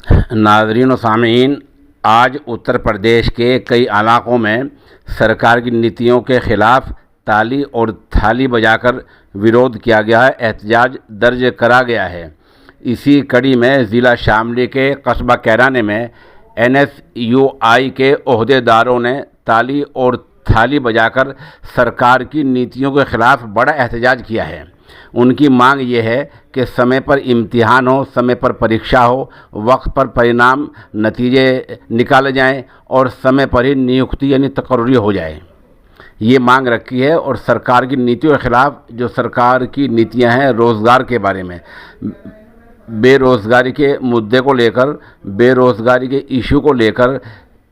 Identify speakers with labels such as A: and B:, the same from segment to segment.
A: नाज़रीन व सामीन, आज उत्तर प्रदेश के कई इलाकों में सरकार की नीतियों के ख़िलाफ़ ताली और थाली बजाकर विरोध किया गया है, एहतजाज दर्ज करा गया है। इसी कड़ी में ज़िला शामली के कस्बा कैराने में NSUI के ओहदेदारों ने ताली और थाली बजाकर सरकार की नीतियों के ख़िलाफ़ बड़ा एहतजाज किया है। उनकी मांग ये है कि समय पर इम्तिहान हो, समय पर परीक्षा हो, वक्त पर परिणाम नतीजे निकाले जाएं और समय पर ही नियुक्ति यानी तकर्री हो जाए। ये मांग रखी है। और सरकार की नीतियों के ख़िलाफ़ जो सरकार की नीतियां हैं रोज़गार के बारे में, बेरोज़गारी के मुद्दे को लेकर, बेरोज़गारी के इशू को लेकर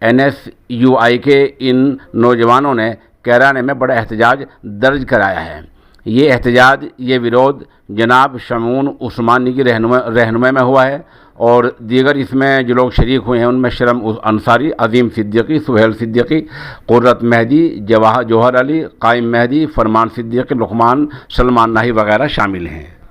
A: NSUI के इन नौजवानों ने कैराने में बड़ा एहतजाज दर्ज कराया है। ये एहतजाज, ये विरोध जनाब शमून उस्मानी की रहनुमाई में हुआ है और दीगर इसमें जो लोग शरीक हुए हैं उनमें शरम अंसारी, अजीम सिद्दीकी, सुहेल सिद्दीकी, कुर्रत मेहदी, जवाहर अली, कायम मेहदी, फरमान सिद्दीकी, लुकमान, सलमान नाही वगैरह शामिल हैं।